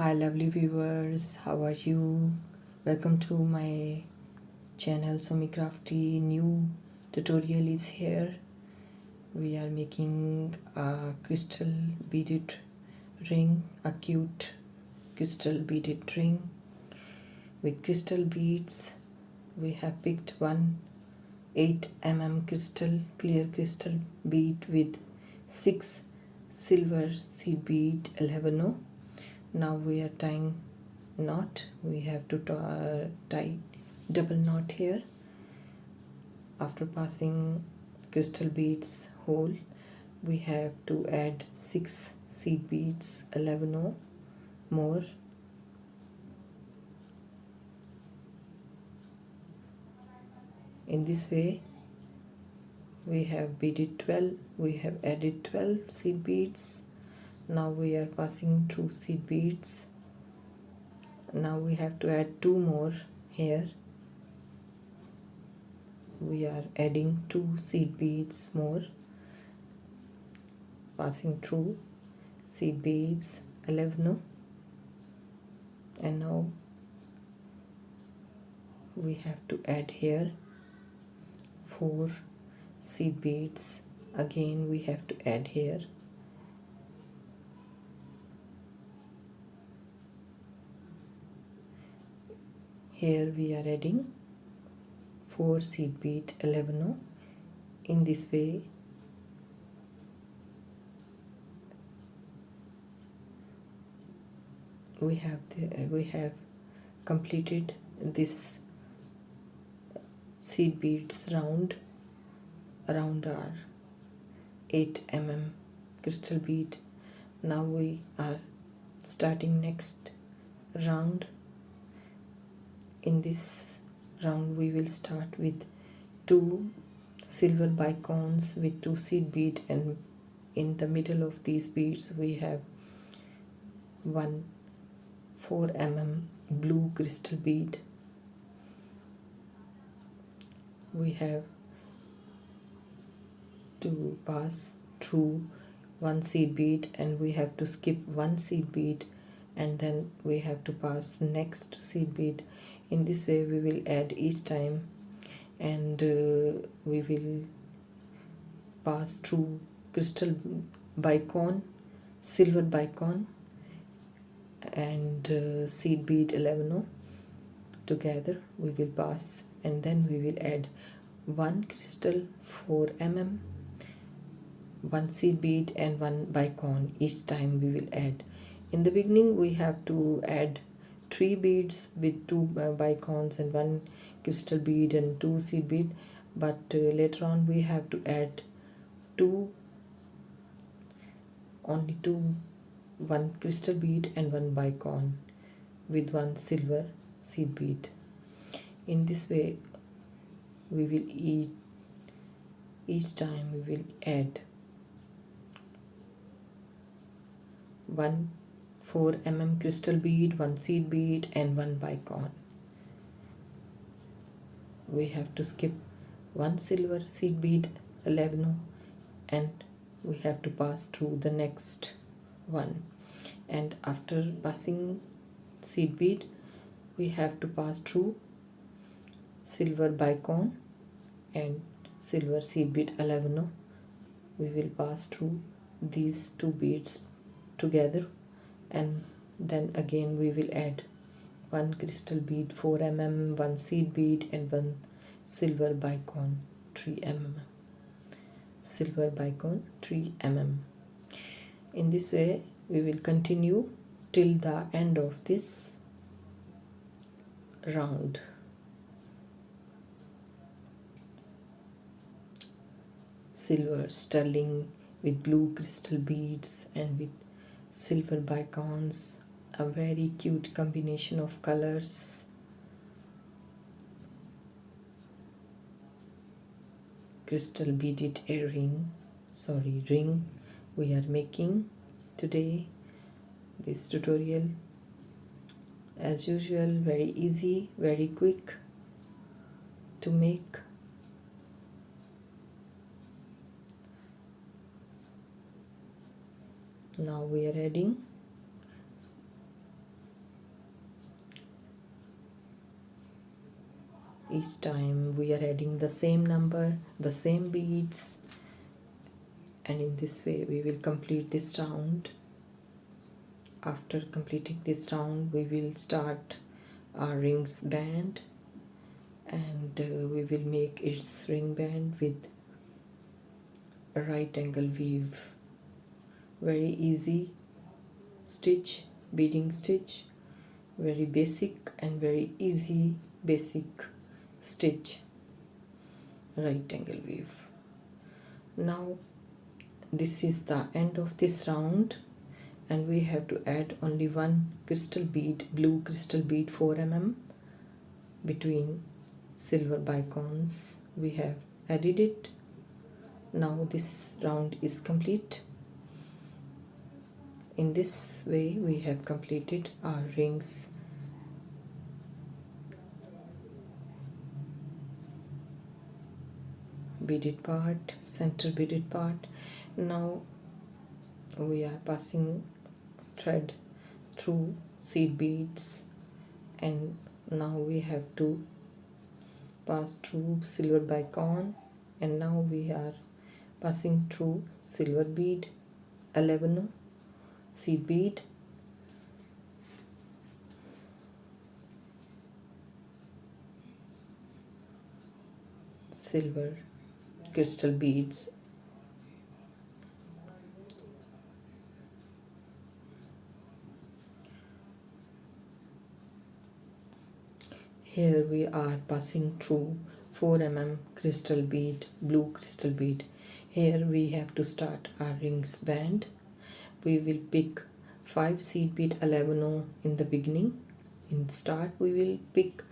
Hi lovely viewers, how are you? Welcome to my channel somycrafty. New tutorial is here. We are making a crystal beaded ring, a cute crystal beaded ring with crystal beads. We have picked one 8 mm clear crystal bead with 6 silver seed bead 11. Now we are tying knot. We have to tie double knot here. After passing crystal beads hole, we have to add 6 seed beads 11 more. In this way we have beaded 12. We have added 12 seed beads. Now we are passing through seed beads. Now we have to add 2 more here. We are adding 2 seed beads more, passing through seed beads 11, and now we have to add here 4 seed beads. Again we have to add here. Here we are adding 4 seed bead 11. In this way we have completed this seed beads round around our 8 mm crystal bead. Now we are starting next round. In this round we will start with 2 silver bicones with 2 seed bead, and in the middle of these beads we have one 4 mm blue crystal bead. We have to pass through 1 seed bead, and we have to skip 1 seed bead, and then we have to pass next seed bead. In this way we will add each time, and we will pass through crystal bicone, silver bicone, and seed bead 11 together we will pass, and then we will add 1 crystal 4 mm, 1 seed bead and 1 bicone each time we will add. In the beginning we have to add 3 beads with 2 bicones and 1 crystal bead and 2 seed bead, but later on we have to add only 1 crystal bead and 1 bicone with 1 silver seed bead. In this way we will each time we will add 1 4 mm crystal bead, 1 seed bead and 1 bicone. We have to skip 1 silver seed bead 11, and we have to pass through the next one. And after passing seed bead we have to pass through silver bicone and silver seed bead 11. We will pass through these 2 beads together, and then again we will add 1 crystal bead 4 mm, 1 seed bead and 1 silver bicone 3 mm. Silver bicone 3 mm. In this way we will continue till the end of this round. Silver sterling with blue crystal beads and with silver bicones, a very cute combination of colors. Crystal beaded ring we are making today. This tutorial, as usual, very easy, very quick to make. Now we are adding each time we are adding the same number, the same beads, and in this way we will complete this round. After completing this round, we will start our rings band, and we will make its ring band with a right angle weave. Very easy stitch, beading stitch, very basic and very easy basic stitch, right angle weave. Now this is the end of this round, and we have to add only one crystal bead, blue crystal bead 4 mm between silver bicones. We have added it. Now this round is complete. In this way we have completed our rings. Beaded part, center beaded part. Now we are passing thread through seed beads, and now we have to pass through silver bicone, and now we are passing through silver bead 11 seed bead, silver crystal beads, here we are passing through 4 mm crystal bead, blue crystal bead. Here we have to start our rings band. We will pick 5 seed bead 11 in the beginning. In the start we will pick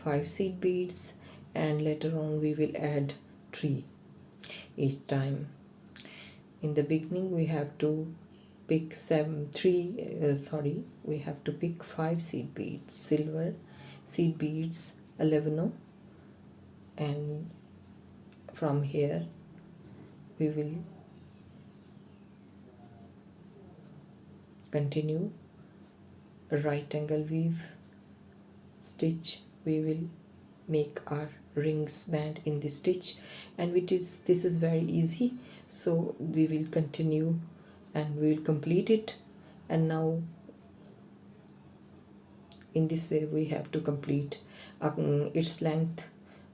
5 seed beads, and later on we will add 3 each time. In the beginning we have to pick 5 seed beads, silver seed beads 11, and from here we will continue a right angle weave stitch. We will make our rings band in this stitch, and this is very easy, so we will continue and we will complete it. And now in this way we have to complete its length.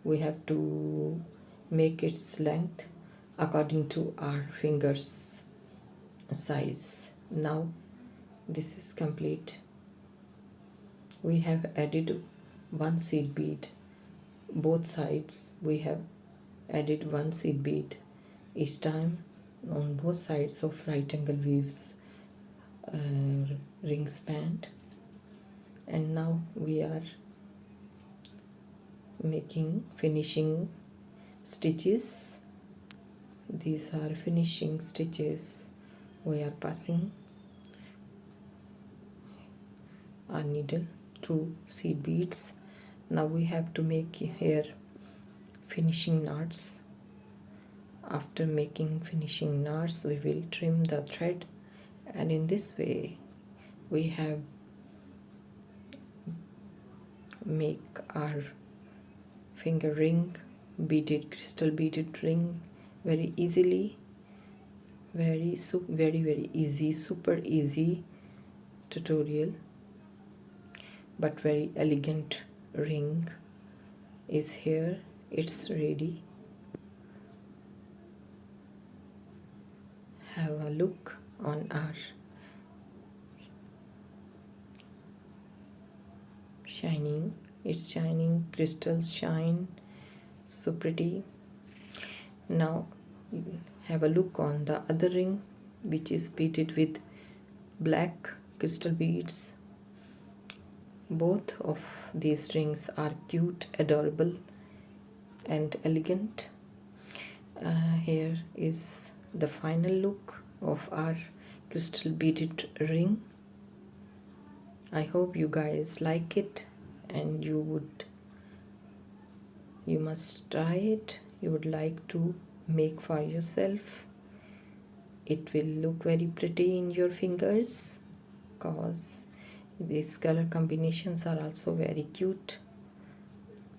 We have to make its length according to our fingers size. Now this is complete. We have added 1 seed bead both sides. We have added 1 seed bead each time on both sides of right angle weaves rings band. And now we are making finishing stitches. These are finishing stitches. We are passing our needle through seed beads. Now we have to make here finishing knots. After making finishing knots, we will trim the thread, and in this way we have make our finger ring, beaded crystal beaded ring very easily. Very easy, super easy tutorial, but very elegant ring is here. It's ready. Have a look on our shining. It's shining, crystals shine so pretty. Now have a look on the other ring, which is beaded with black crystal beads. Both of these rings are cute, adorable, and elegant. Here is the final look of our crystal beaded ring. I hope you guys like it, and you must try it. You would like to make for yourself. It will look very pretty in your fingers, because these color combinations are also very cute.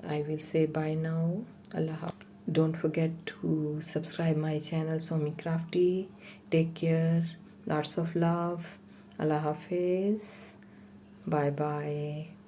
I will say bye now. Allah Hafiz. Don't forget to subscribe my channel somycrafty. Take care. Lots of love. Allah Hafiz. Bye bye.